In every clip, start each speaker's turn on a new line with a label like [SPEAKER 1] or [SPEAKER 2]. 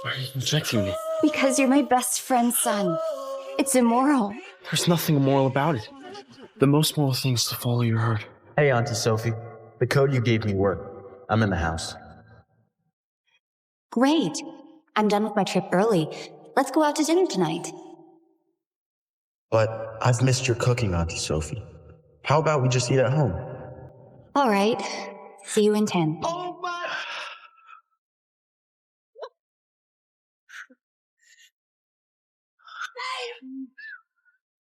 [SPEAKER 1] Why are you rejecting me?
[SPEAKER 2] Because you're my best friend's son. It's immoral.
[SPEAKER 1] There's nothing immoral about it. The most moral thing is to follow your heart.
[SPEAKER 3] Hey, Auntie Sophie. The code you gave me worked. I'm in the house.
[SPEAKER 2] Great. I'm done with my trip early. Let's go out to dinner tonight.
[SPEAKER 3] But I've missed your cooking, Auntie Sophie. How about we just eat at home?
[SPEAKER 2] All right. See you in 10.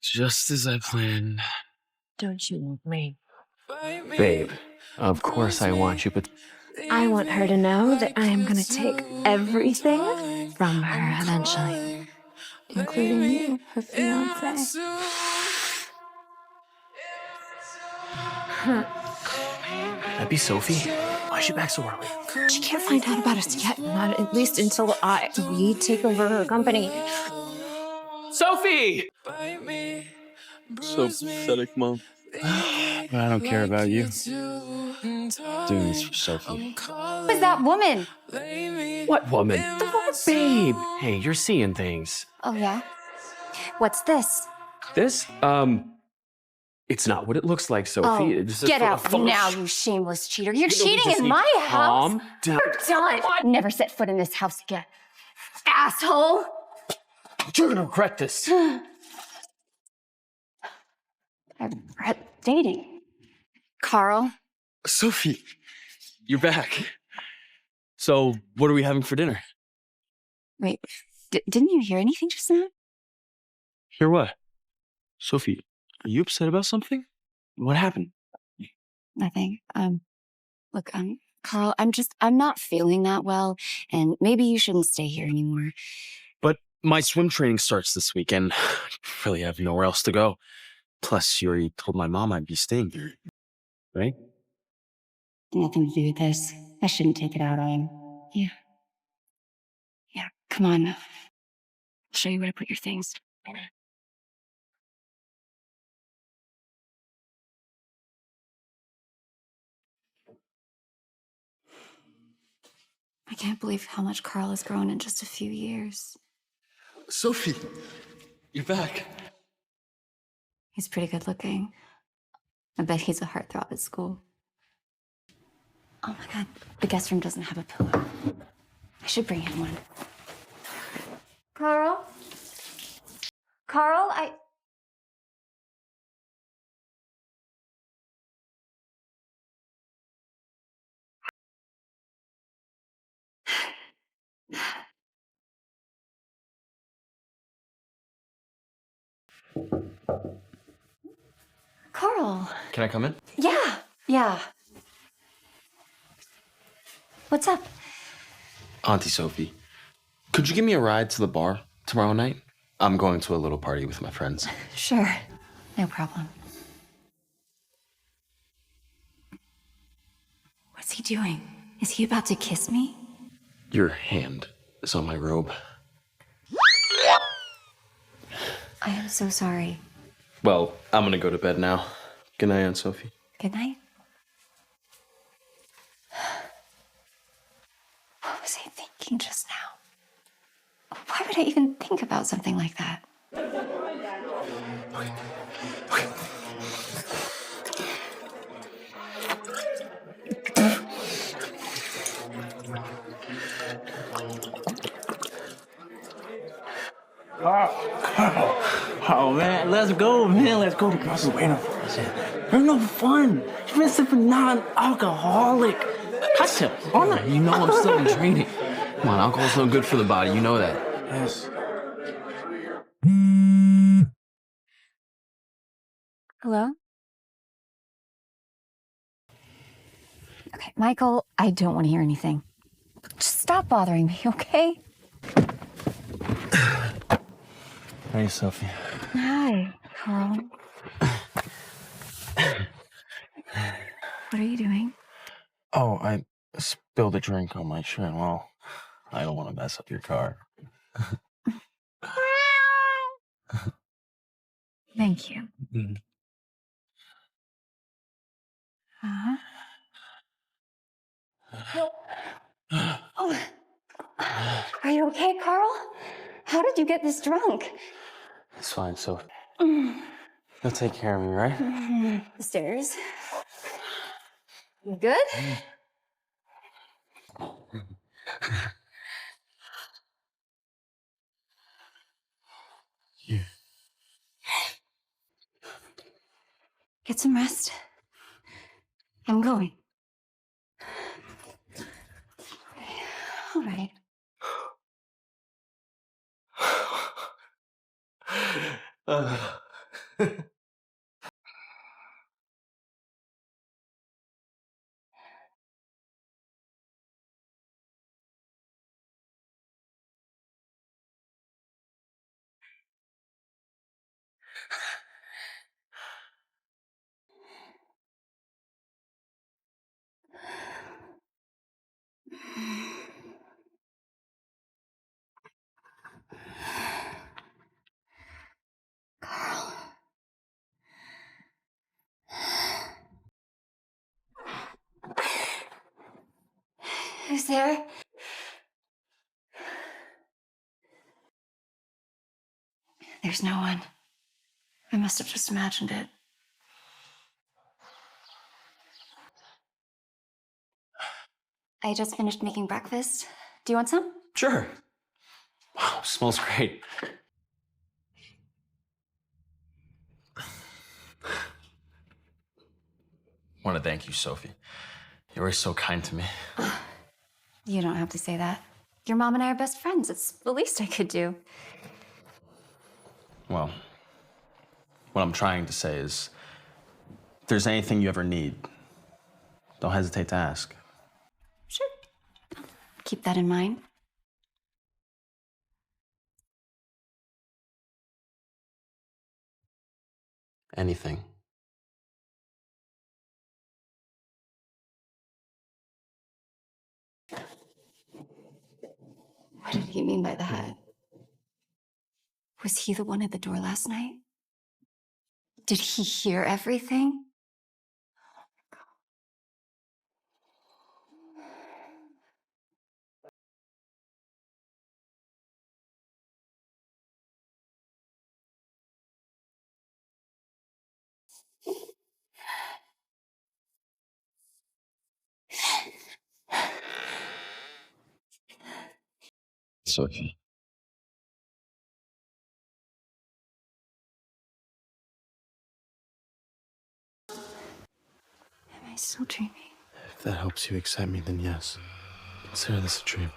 [SPEAKER 1] Just as I planned.
[SPEAKER 4] Don't you want me?
[SPEAKER 1] Babe, of course I want you, but
[SPEAKER 4] I want her to know that I am going to take everything from her eventually, including you, her fiance.
[SPEAKER 1] that'd be Sophie. Why is she back so early?
[SPEAKER 4] She can't find out about us yet, not at least until we take over her company.
[SPEAKER 1] Sophie! So pathetic, Mom. But I don't care about you. Doing this for Sophie.
[SPEAKER 2] Who is that woman?
[SPEAKER 1] What woman? Babe! Hey, you're seeing things.
[SPEAKER 2] Oh, yeah? What's this?
[SPEAKER 1] This, it's not what it looks like, Sophie.
[SPEAKER 2] Oh,
[SPEAKER 1] It's
[SPEAKER 2] get out
[SPEAKER 1] full of
[SPEAKER 2] now,
[SPEAKER 1] sh-
[SPEAKER 2] you shameless cheater. You're
[SPEAKER 1] You know, we
[SPEAKER 2] cheating
[SPEAKER 1] just
[SPEAKER 2] in
[SPEAKER 1] need
[SPEAKER 2] my
[SPEAKER 1] to
[SPEAKER 2] house.
[SPEAKER 1] calm down.
[SPEAKER 2] You're done. Never set foot in this house again. Asshole!
[SPEAKER 1] You're gonna regret this.
[SPEAKER 2] I regret dating. Karl?
[SPEAKER 1] Sophie, you're back. So, what are we having for dinner?
[SPEAKER 2] Wait, didn't you hear anything just now?
[SPEAKER 1] Hear what? Sophie, are you upset about something? What happened?
[SPEAKER 2] Nothing. Look, Karl, I'm not feeling that well, and maybe you shouldn't stay here anymore.
[SPEAKER 1] But my swim training starts this weekend. I really have nowhere else to go. Plus, you already told my mom I'd be staying here. Right?
[SPEAKER 2] Nothing to do with this. I shouldn't take it out on him. Yeah. Yeah, come on. I'll show you where to put your things. I can't believe how much Karl has grown in just a few years.
[SPEAKER 1] Sophie, you're back.
[SPEAKER 2] He's pretty good looking. I bet he's a heartthrob at school. Oh my God, the guest room doesn't have a pillow. I should bring him one. Karl? Karl, Karl.
[SPEAKER 1] Can I come in?
[SPEAKER 2] Yeah. What's up?
[SPEAKER 1] Auntie Sophie, could you give me a ride to the bar tomorrow night? I'm going to a little party with my friends.
[SPEAKER 2] Sure, no problem. What's he doing? Is he about to kiss me?
[SPEAKER 1] Your hand is on my robe.
[SPEAKER 2] I am so sorry.
[SPEAKER 1] Well, I'm gonna go to bed now. Good night, Aunt Sophie.
[SPEAKER 2] Good night. What was I thinking just now? Why would I even think about something like that?
[SPEAKER 5] Oh man, let's go, man. Let's go. The girls are waiting for us. We're no fun. You've been sipping non-alcoholic. Gotcha. Honor.
[SPEAKER 1] You know I'm still in training. Come on, alcohol's no good for the body. You know that.
[SPEAKER 5] Yes.
[SPEAKER 2] Hello? Okay, Michael, I don't want to hear anything. Just stop bothering me, okay?
[SPEAKER 5] Hey, Sophie.
[SPEAKER 2] Hi, Karl. What are you doing?
[SPEAKER 5] Oh, I spilled a drink on my shirt. Well, I don't want to mess up your car.
[SPEAKER 2] Thank you.
[SPEAKER 5] Mm.
[SPEAKER 2] Oh, Are you okay, Karl? How did you get this drunk?
[SPEAKER 1] It's fine, Sophie. You'll take care of me, right?
[SPEAKER 2] The stairs. You good?
[SPEAKER 1] Yeah.
[SPEAKER 2] Get some rest. I'm going. All right. Karl. Who's there? There's no one. I must have just imagined it. I just finished making breakfast. Do you want some?
[SPEAKER 1] Sure. Wow, smells great. I want to thank you, Sophie. You were so kind to me.
[SPEAKER 2] You don't have to say that. Your mom and I are best friends. It's the least I could do.
[SPEAKER 1] Well, what I'm trying to say is, if there's anything you ever need, don't hesitate to ask.
[SPEAKER 2] Sure. Keep that in mind.
[SPEAKER 1] Anything.
[SPEAKER 2] What did he mean by that? Was he the one at the door last night? Did he hear everything?
[SPEAKER 1] Sophie.
[SPEAKER 2] Am I still dreaming?
[SPEAKER 1] If that helps you accept me, then yes. Consider this a dream.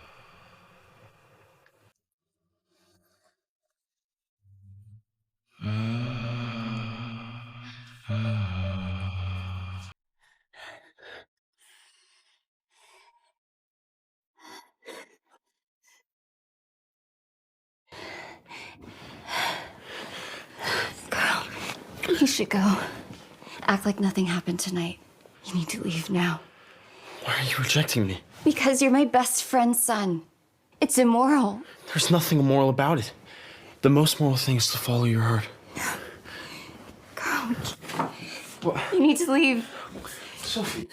[SPEAKER 2] Karl, you should go. Act like nothing happened tonight. You need to leave now.
[SPEAKER 1] Why are you rejecting me?
[SPEAKER 2] Because you're my best friend's son. It's immoral.
[SPEAKER 1] There's nothing immoral about it. The most moral thing is to follow your heart.
[SPEAKER 2] Karl, you need to leave.
[SPEAKER 1] Sophie.